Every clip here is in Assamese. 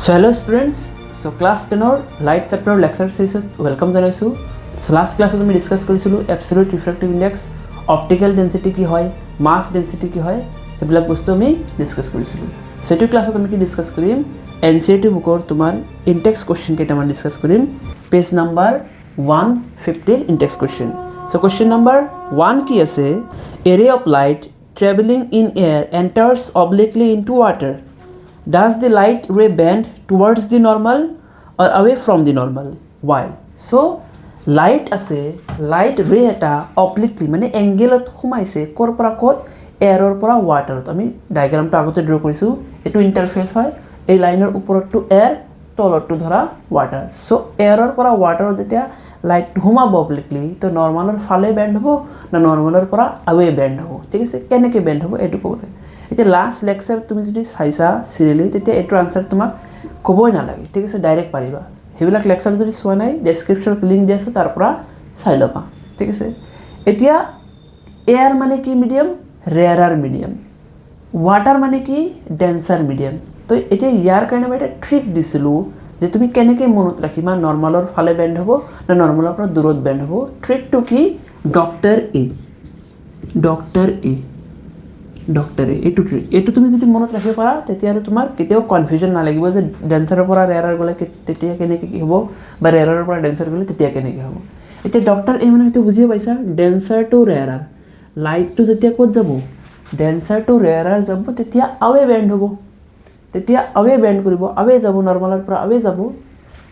So hello students, so class 10 light chapter lecture series welcome janaisu. So last class we discuss কৰিছিলো absolute refractive index, optical density কি হয়, mass density কি হয়, এবিলাক বস্তু আমি ডিসকাস কৰিছিলো। So এটো ক্লাছত আমি কি ডিসকাস কৰিম, NCERT বুকৰ তোমাৰ ইনটেক্স কোৱেশ্চন কেইটামান ডিসকাস কৰিম, page number 150 Intex question. So question number 1 কি আছে, a ray of light traveling in air enters obliquely into water. Does the light ray bend towards the normal or away from the normal? Why? So light আছে, light ray এটা obliquely মানে এংগেলত সোমাইছে কৰ পৰা ক'ত, এয়াৰৰ পৰা ৱাটাৰত। আমি ডায়াগ্ৰামটো আগতে ড্ৰ কৰিছো, এটো ইন্টাৰফেস হয়, এই লাইনৰ ওপৰটো এয়াৰ, তলৰটো ধৰা ৱাটাৰ। সো এয়াৰৰ পৰা ৱাটাৰত যেতিয়া লাইট সোমাব অবলিকলি, তো নৰ্মালৰ ফালে বেন্ড হ'ব না নৰ্মালৰ পৰা away বেন্ড হ'ব, ঠিক আছে? কেনেকৈ বেন্ড হ'ব এটো ক'ব। এতিয়া লাষ্ট লেকচাৰ তুমি যদি চাইছা সিৰিয়ালি, তেতিয়া এটো আনসাৰ তোমাক ক'বই নালাগে, ঠিক আছে? ডাইৰেক্ট পাৰিবা। সেইবিলাক লেকচাৰ যদি চোৱা নাই, ডেসক্ৰিপচনত লিংক দি আছে, তাৰ পৰা চাই ল'বা, ঠিক আছে? এতিয়া এয়াৰ মানে কি মিডিয়াম, ৰেয়াৰাৰ মিডিয়াম, ৱাটাৰ মানে কি ডেন্সাৰ মিডিয়াম। তো এতিয়া ইয়াৰ কাৰণে মই এটা ট্ৰিক দিছিলোঁ যে তুমি কেনেকৈ মনত ৰাখিবা নৰ্মালৰ ফালে বেন্ড হ'ব না নৰ্মালৰ পৰা দূৰত বেন্ড হ'ব। ট্ৰিকটো কি, ডক্টৰ এ, এইটো ট্ৰিক, এইটো তুমি যদি মনত ৰাখিব পাৰা তেতিয়া আৰু তোমাৰ কেতিয়াও কনফিউজন নালাগিব যে ডেন্সাৰৰ পৰা ৰেয়াৰাৰ গ'লে তেতিয়া কেনেকৈ কি হ'ব বা ৰেয়াৰৰ পৰা ডেন্সাৰ গ'লে তেতিয়া কেনেকৈ হ'ব। এতিয়া ডক্টৰ এ মানে সেইটো বুজিয়ে পাইছা, ডেন্সাৰ টু ৰেয়াৰাৰ, লাইটটো যেতিয়া ক'ত যাব, ডেন্সাৰ টু ৰেয়াৰাৰ যাব, তেতিয়া আৱে বেণ্ড হ'ব, তেতিয়া আৱে বেণ্ড কৰিব, আৱে যাব, নৰ্মালৰ পৰা আৱে যাব।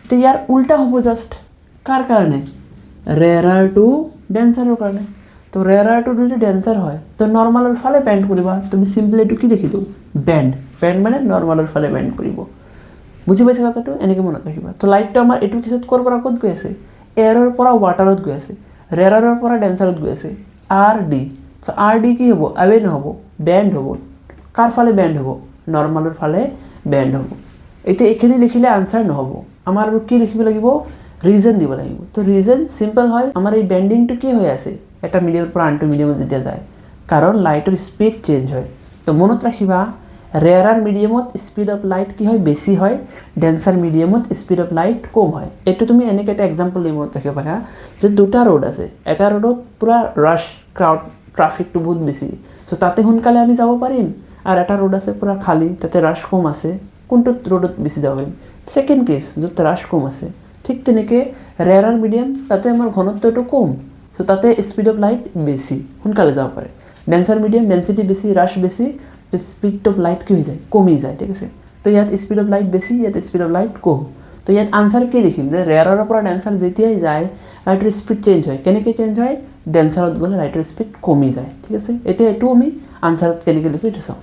তেতিয়া ইয়াৰ উল্টা হ'ব জাষ্ট, কাৰ কাৰণে, ৰেয়াৰাৰ টু ডেন্সাৰৰ কাৰণে। তো ৰেয়াৰাৰটো যদি ডেন্সাৰ হয় তো নৰ্মালৰ ফালে বেণ্ড কৰিবা। তুমি চিম্পলি এইটো কি লিখি দিওঁ, বেণ্ড মানে নৰ্মালৰ ফালে বেণ্ড কৰিব। বুজি পাইছা কথাটো? এনেকৈ মনত ৰাখিবা। তো লাইটটো আমাৰ এইটো কেছত ক'ৰ পৰা ক'ত গৈ আছে, এয়াৰৰ পৰা ৱাটাৰত গৈ আছে, ৰেয়াৰাৰৰ পৰা ডেন্সাৰত গৈ আছে, আৰ ডি। চ' আৰ ডি কি হ'ব, আৱে নহ'ব, বেণ্ড হ'ব। কাৰ ফালে বেণ্ড হ'ব, নৰ্মালৰ ফালে বেণ্ড হ'ব। এতিয়া এইখিনি লিখিলে আনসাৰ নহ'ব, আমাৰ আৰু কি লিখিব লাগিব, ৰিজন দিব লাগিব। তো ৰিজন চিম্পল হয়, আমাৰ এই বেণ্ডিংটো কি হৈ আছে, এটা মিডিয়ামৰ পৰা আনটো মিডিয়ামত যেতিয়া যায়, কাৰণ লাইটৰ স্পীড চেঞ্জ হয়। তো মনত ৰাখিবা, ৰেয়াৰাৰ মিডিয়ামত স্পীড অফ লাইট কি হয়, বেছি হয়, ডেন্সাৰ মিডিয়ামত স্পীড অফ লাইট কম হয়। এইটো তুমি এনেকৈ এটা এক্সাম্পল দি মনত ৰাখিব পাৰা যে দুটা ৰোড আছে, এটা ৰোডত পূৰা ৰাছ ক্ৰাউড, ট্ৰাফিকটো বহুত বেছি, চ' তাতে সোনকালে আমি যাব পাৰিম, আৰু এটা ৰোড আছে পূৰা খালী, তাতে ৰাছ কম আছে, কোনটোত ৰোডত বেছি যাব পাৰিম, ছেকেণ্ড কেছ য'ত ৰাছ কম আছে। ঠিক তেনেকৈ ৰেয়াৰাৰ মিডিয়াম, তাতে আমাৰ ঘনত্বটো কম, চ' তাতে স্পীড অফ লাইট বেছি, সোনকালে যাব পাৰে। ডেন্সাৰ মিডিয়াম, ডেন্সিটি বেছি, ৰাছ বেছি, স্পীড অফ লাইট কি হৈ যায়, কমি যায়, ঠিক আছে? তো ইয়াত স্পীড অফ লাইট বেছি, ইয়াত স্পীড অফ লাইট কম। তো ইয়াত আনসাৰ কি লিখিম, যে ৰেয়াৰৰ পৰা ডেন্সাৰ যেতিয়াই যায় লাইটৰ স্পীড চেঞ্জ হয়। কেনেকৈ চেঞ্জ হয়, ডেন্সাৰত গ'লে লাইটৰ স্পীড কমি যায়, ঠিক আছে? এতিয়া এইটো আমি আনসাৰত কেনেকৈ লিখি এইটো চাওঁ।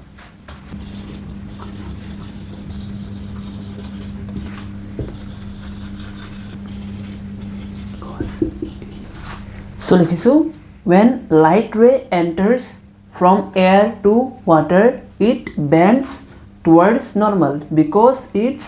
So লিখিছোঁ, when light ray enters from air to water, it bends towards normal because its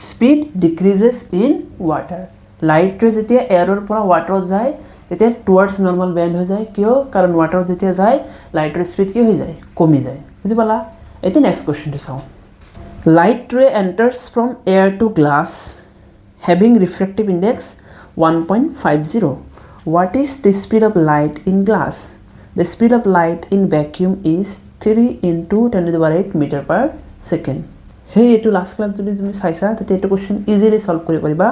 speed decreases in water. Light ray যেতিয়া এয়াৰৰ পৰা ৱাটাৰত যায় তেতিয়া towards normal bend হৈ যায়। কিয়, কাৰণ ৱাটাৰত যেতিয়া যায় লাইটৰ স্পীড কি হৈ যায়, কমি যায়। বুজি পালা? এতিয়া নেক্সট কুৱেশ্যনটো চাওঁ। Light ray enters from air to glass having refractive index 1.50. What is the speed of light in glass? The speed of light in vacuum is 3 into 10⁸ meter per second. Hey, এইটো লাষ্ট ক্লাছ যদি তুমি চাইছা তেতিয়া এইটো কুৱেশ্যন ইজিলি সলভ কৰিব পাৰিবা,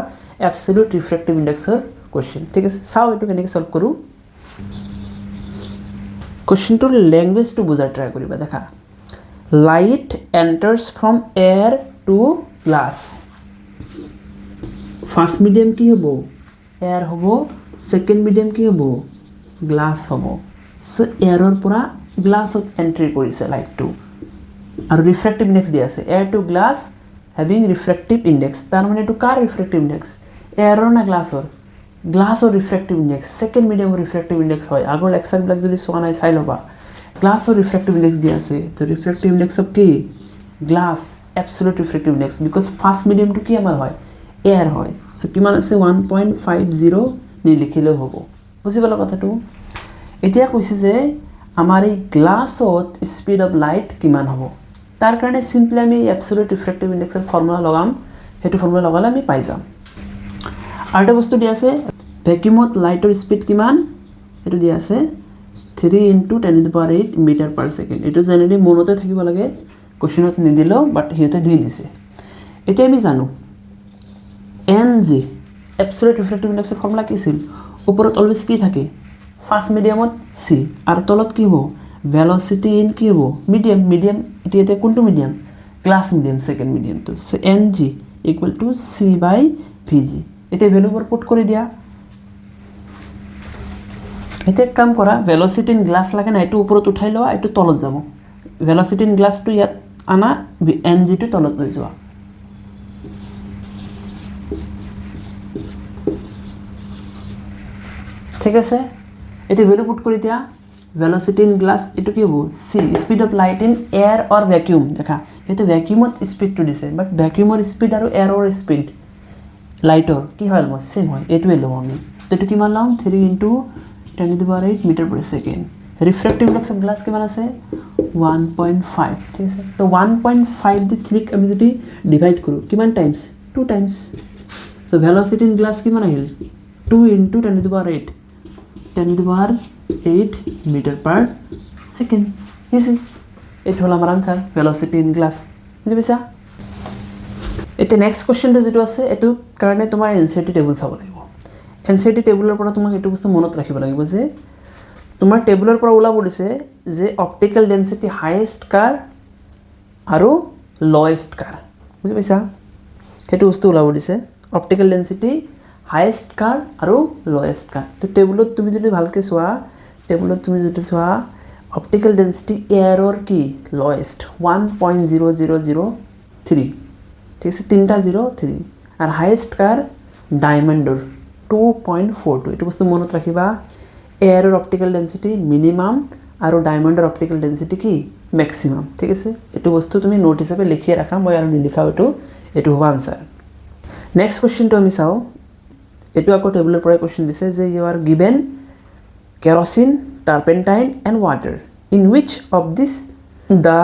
এবসলিউট ৰিফ্ৰেক্টিভ ইণ্ডেক্সৰ কুৱেশ্যন, ঠিক আছে? চাওঁ এইটো কেনেকৈ সলভ কৰোঁ। কুৱেশ্যনটোৰ লেংগুৱেজটো বুজাৰ ট্ৰাই কৰিবা। দেখা, light enters from air to glass, first medium কি হ'ব, এয়াৰ হ'ব, ছেকেণ্ড মিডিয়াম কি হ'ব, গ্লাছ হ'ব। চ' এয়াৰৰ পৰা গ্লাছত এণ্ট্ৰি কৰিছে লাইটটো, আৰু ৰিফ্ৰেক্টিভ ইণ্ডেক্স দি আছে, air to glass having refractive index. তাৰমানে এইটো কাৰ ৰিফ্ৰেক্টিভ ইণ্ডেক্স, এয়াৰৰ না গ্লাছৰ, গ্লাছৰ ৰিফ্ৰেক্টিভ ইণ্ডেক্স, ছেকেণ্ড মিডিয়ামৰ ৰিফ্ৰেক্টিভ ইণ্ডেক্স হয়। আগৰ লেকচাৰবিলাক যদি চোৱা নাই চাই ল'বা, গ্লাছৰ ৰিফ্ৰেক্টিভ ইণ্ডেক্স দি আছে। তো ৰিফ্ৰেক্টিভ ইণ্ডেক্স অফ কি, glass, absolute refractive index, because first মিডিয়ামটো কি আমাৰ হয়, এয়াৰ হয়। চ' কিমান আছে, 1.50 নিলিখিলেও হ'ব। বুজি পালা কথাটো? এতিয়া কৈছে যে আমাৰ এই গ্লাছত স্পীড অফ লাইট কিমান হ'ব, তাৰ কাৰণে সিম্পলি আমি এবসলিউট ৰিফ্ৰেক্টিভ ইন্ডেক্সৰ ফৰ্মুলা লগাম, সেইটো ফৰ্মুলা লগালে আমি পাই যাম আৰু এটা বস্তু দিয়া আছে ভ্যাকুয়ামত লাইটৰ স্পীড কিমান এটো দিয়া আছে 3 * 10^8 মিটাৰ পাৰ সেকেন্ড এটো জেনেৰেলি মনতে থাকিব লাগে কোশ্চেনত নিদিলো বাট হিতে দি দিছে এতিয়া আমি জানো NG এবসলিউট রিফ্র্যাক্টিভ ইনডেক্সৰ ফৰ্মুলা কি আছিল ওপৰত অলৱেজ কি থাকে ফাৰ্স্ট মিডিয়ামত c আৰু তলত কি হ'ব ভেলোসিটি ইন কি হ'ব মিডিয়াম এতিয়া কোনটো medium glass medium second medium তো সো NG = c/vg এতিয়া ভ্যালুবোৰ পুট কৰি দিয়া এটা কাম কৰা ভেলোসিটি ইন গ্লাস লাগে না এটো ওপৰত উঠাই লওয়া এটো তলত যাব ভেলোসিটি ইন গ্লাস তো ইয়াত আনা NG টো তলত লৈ যোৱা ঠিক আছে এটো ভ্যালু পুট কৰি দিয়া velocity in glass এটো কি হ'ব c speed of light in air or vacuum দেখা এটো ভ্যাকুয়ামত স্পিড টু দিছে বাট ভ্যাকুয়ামৰ স্পিড আৰু এয়াৰৰ স্পিড লাইটৰ কি হয় অলমোস্ট সেম হয় এটোৱে লম আমি তো এটো কিমান লম 3 * 10^8 metre per second refractive index of glass কিমান আছে 1.5 ঠিক আছে তো 1.5 দি 3 আমি যদি ডিভাইড কৰো কিমান Times 2 Times so velocity in glass কিমান আহিল 2 * 10^8 মিটার পার সেকেন্ড ইজি এটা হল আমার আনসার ভেলোসিটি ইন গ্লাস বুঝি পাইছা এটা নেক্সট কোশ্চেনটো যেটো আছে এটো কাৰণে তোমাৰ এনসিটি টেবুল চাব লাগিব এনসিটি টেবুলৰ পৰা তোমাক এটো বস্তু মনত ৰাখিব লাগিব যে তোমাৰ টেবুলৰ পৰা ওলাব দিছে যে অপটিক্যাল ডেন্সিটি হাইয়েস্ট কাৰ আৰু লোয়েস্ট কাৰ বুঝি পাইছা হেতু বস্তু ওলাব দিছে অপটিক্যাল ডেন্সিটি হাইয়েস্ট কাৰ আৰু লোয়েস্ট কাৰ তো টেবুলত তুমি যদি ভালকে চোৱা টেবুলত তুমি যদি চোৱা অপটিক্যাল ডেন্সিটি এয়াৰৰ কি লোয়েস্ট 1.0003 ঠিক আছে 3.03 আৰ হাইয়েস্ট কাৰ ডায়মন্ডৰ 2.42 এটো বস্তু মনত ৰাখিবা এয়াৰৰ অপটিক্যাল ডেন্সিটি মিনিমাম আৰু ডায়মন্ডৰ অপটিক্যাল ডেন্সিটি কি ম্যাক্সিমাম ঠিক আছে এটো বস্তু তুমি নোট হিচাপে লিখি ৰাখা মই আৰু নিলিখাও এটো হ'ব আনসাৰ নেক্সট কোশ্চেনটো আমি চাও এটো আকৌ টেবুলৰ পৰা কোশ্চেন দিছে যে you are given kerosene, turpentine and water. In which of this the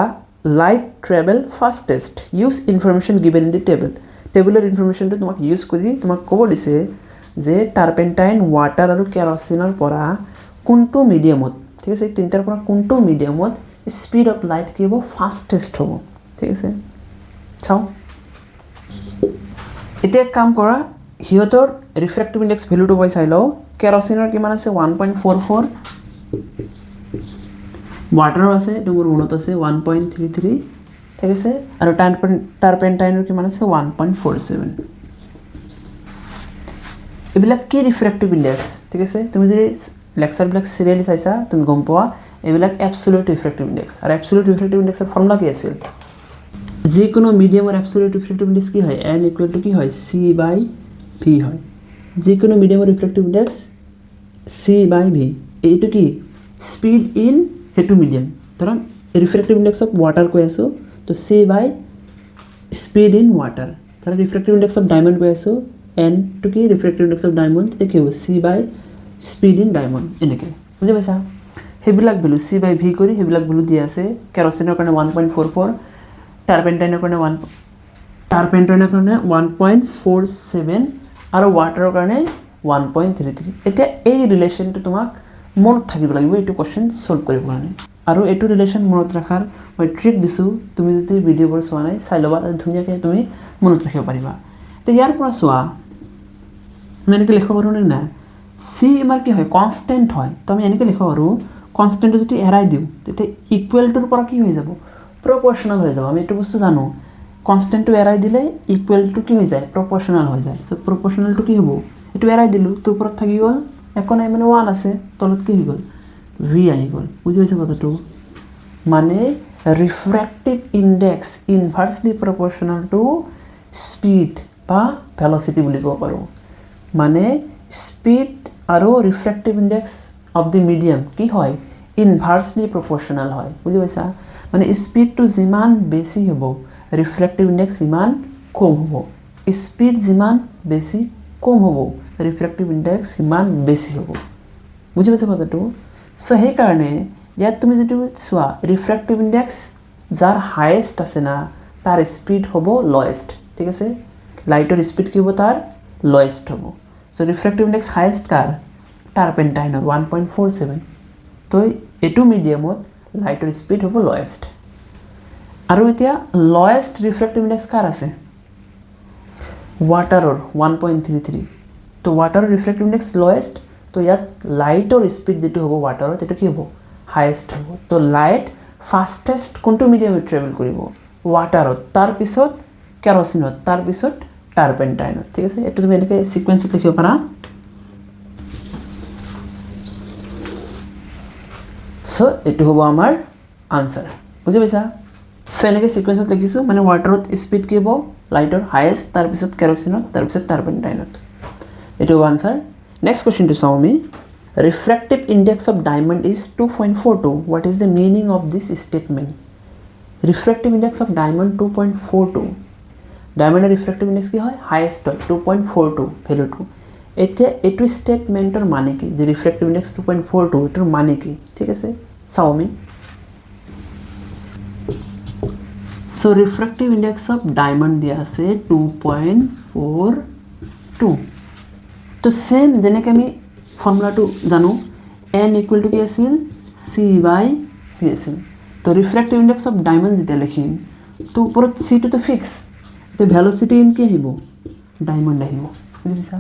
light travel fastest? Use information given in the table. Tabular information to তোমাক ইউজ কৰি তোমাক ক'ব দিছে যে টাৰপেন্টাইন ওয়াটাৰ আৰু কেৰোসিনৰ পৰা কোনটো মিডিয়ামত ঠিক আছে তিনটাৰ পৰা কোনটো মিডিয়ামত স্পিড অফ লাইট কি হ'ব ফাস্টেষ্ট হ'ব ঠিক আছে চাও এতিয়া কাম কৰা হিয়তৰ ৰিফ্ৰ্যাক্টিভ ইনডেক্স ভ্যালুটো মই চাই লও কেৰোসিনৰ কিমান আছে 1.44 ওয়াটাৰৰ আছে তোমাৰ মনত আছে 1.33 ঠিক আছে আৰু টাৰপেন্টাইনৰ কিমান আছে 1.47 এবিলাক কি ৰিফ্ৰ্যাক্টিভ ইনডেক্স ঠিক আছে তুমি যদি লেকচাৰ বিলাক সিৰিয়ালি চাইছা তুমি গম পোৱা এবিলাক অ্যাবসলিউট ৰিফ্ৰ্যাক্টিভ ইনডেক্স আৰু অ্যাবসলিউট ৰিফ্ৰ্যাক্টিভ ইনডেক্সৰ ফৰ্মুলা কি আছিল যে কোনো মিডিয়ামৰ অ্যাবসলিউট রিফ্র্যাক্টিভ ইনডেক্স কি হয় n = কি হয় c/v হয় যে কোনো মিডিয়ামৰ ৰিফ্ৰ্যাক্টিভ ইনডেক্স c/v এইটো কি স্পিড ইন হেতু মিডিয়াম ধৰক ৰিফ্ৰ্যাক্টিভ ইনডেক্স অফ ওয়াটাৰ কৈ আছো তো c/ স্পিড ইন ওয়াটাৰ ধৰক রিফ্র্যাক্টিভ ইনডেক্স অফ ডায়মন্ড কৈ আছো n টু কি রিফ্র্যাক্টিভ ইনডেক্স অফ ডায়মন্ড তে কি হ'ব c/ স্পিড ইন ডায়মন্ড এনেকে বুজি পাইছা হেবিলাক ভ্যালু c/v কৰি হেবিলাক ভ্যালু দিয়া আছে কেৰোসিনৰ কাৰণে 1.44 টাৰপেন্টাইনৰ কাৰণে 1.47 আৰু ওয়াটাৰৰ কাৰণে 1.33 এতিয়া এই ৰিলেশনটো তোমাক মনত থাকিব লাগিব এইটো কোশ্চেন সলভ কৰিব কাৰণে আৰু এইটো ৰিলেশন মনত ৰাখাৰ মই ট্ৰিক দিছো তুমি যদি ভিডিওবোৰ চোৱা নাই চাই লবা ধুনীয়াকৈ তুমি মনত ৰাখিব পাৰিবা তে ইয়াৰ পৰা চোৱা আমি এনেকৈ লিখিব পাৰোঁ না c আমাৰ কি হয় কনস্ট্যান্ট হয় তো আমি এনেকৈ লিখিব পাৰোঁ কনস্ট্যান্টটো যদি এৰাই দিওঁ তেতিয়া ইকুৱেল টুৰ পৰা কি হৈ যাব প্ৰপৰ্শনাল হৈ যাব আমি এইটো বস্তু জানো কনস্ট্যান্টটো এৰাই দিলে ইকুৱেল টু কি হৈ যায় প্ৰপৰ্শনাল হৈ যায় সো প্ৰপৰ্শনালটো কি হ'ব এটো এৰাই দিলো তো ওপৰত থাকি গ'ল একো নাই মানে 1 আছে তলত কি হৈ গ'ল v আহি গ'ল বুজি পাইছা কথাটো মানে refractive index inversely proportional to speed বা ভেলোসিটি বুলি ক'ব পাৰো মানে স্পিড আৰু refractive index of the medium কি হয় ইনভার্সলি প্রপোর্শনাল হয় বুজি পাইছা মানে স্পিডটো যিমান বেছি হ'ব রিফ্র্যাক্টিভ ইনডেক্স ইমান কম হ'ব স্পিড যিমান বেছি কম হ'ব রিফ্র্যাক্টিভ ইনডেক্স ইমান বেছি হ'ব বুজি পাইছা কথাটো সো সেই কাৰণে ইয়াত তুমি যেটো চোৱা ৰিফ্ৰ্যাক্টিভ ইনডেক্স যাৰ হাইয়েস্ট আছে না তাৰ স্পিড হ'ব লোয়েস্ট ঠিক আছে লাইটৰ স্পীড কি হ'ব তাৰ লয়েষ্ট হ'ব সো ৰিফ্ৰেক্টিভ ইনডেক্স হাইয়েষ্ট কাৰ টাৰ্পেণ্টাইনৰ 1.47 তো এইটো মিডিয়ামত লাইটৰ স্পীড হ'ব লয়েষ্ট আৰু এতিয়া লয়েষ্ট ৰিফ্ৰেক্টিভ ইনডেক্স কাৰ আছে ৱাটাৰৰ 1.33 তো ৱাটাৰৰ ৰিফ্ৰেক্টিভ ইনডেক্স লয়েষ্ট তো ইয়াত লাইটৰ স্পীড যেটো হ'ব ৱাটাৰত এটো কি হ'ব হাইয়েষ্ট হ'ব তো লাইট ফাস্টেষ্ট কোনটো মিডিয়ামত ট্ৰেভেল কৰিব ৱাটাৰত তাৰ পিছত কেৰোচিনত তাৰ পিছত টাৰ্পেণ্টাইনত ঠিক আছে এটো তুমি এনেকৈ সিকোয়েন্সত লিখিব পাৰা সো এটো হ'ব আমাৰ আনসাৰ বুজি পাইছা সো এনেকৈ সিকোয়েন্সত লিখিছো মানে ৱাটাৰত স্পীড কি হ'ব লাইটৰ হাইয়েষ্ট তাৰ পিছত কেৰোচিনত তাৰ পিছত টাৰ্পেণ্টাইনত এটো হ'ব আনসাৰ নেক্সট কোৱেশ্চনটো চাও আমি refractive index of diamond is 2.42 what is the meaning of this statement refractive index of diamond 2.42 diamond refractive index কি হয় highest হয় 2.42 value to এতিয়া এটো স্টেটমেন্টৰ মানে কি যে refractive index 2.42 এটাৰ মানে কি ঠিক আছে চাও আমি so refractive index of diamond দিয়া আছে 2.42 তো সেম যেনেকৈ আমি ফর্মুলাটো জানো n equal to কি আছিল c by v আছিল তো রিফ্র্যাক্টিভ ইনডেক্স অফ ডায়মন্ড যেটা লিখিম তো উপৰত c টো ফিক্স তো ভেলোসিটি ইন কি আহিব ডায়মন্ড আহিব বুজিছা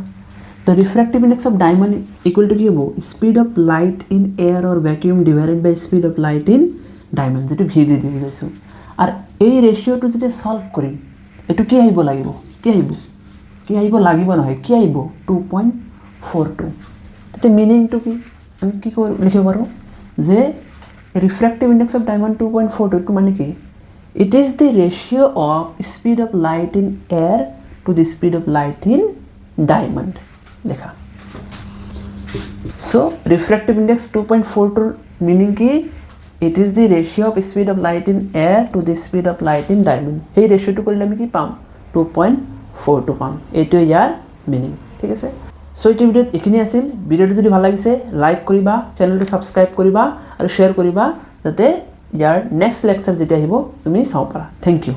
তো refractive index of diamond equal to কি হ'ব speed of light in air or vacuum divided by speed of light in diamond যেটো ভি দি বুজাইছো আর এই রেশিওটো যেটা সলভ কৰিম এটো কি আহিব লাগিব কি আহিব লাগিব নহয় কি আহিব 2.42 the meaning to কি আমি কি লিখিব পাৰো যে refractive index of diamond 2.42 মানে কি it is the ratio of speed of light in air to the speed of light in diamond লেখা so refractive index 2.42 meaning কি it is the ratio of speed of light in air to the speed of light in diamond এই রেশিওটো কৰিলে আমি কি পাম 2.42 পাম এইটো ইয়াৰ মিনিং ঠিক আছে সো এই ভিডিওত এখিনি আছিল ভিডিওটো যদি ভাল লাগিছে লাইক কৰিবা চ্যানেলটো সাবস্ক্ৰাইব কৰিবা আৰু শেয়াৰ কৰিবা যাতে ইয়াৰ নেক্সট লেকচাৰ যেতিয়া আহিব তুমি চাও পাৰা থ্যাংক ইউ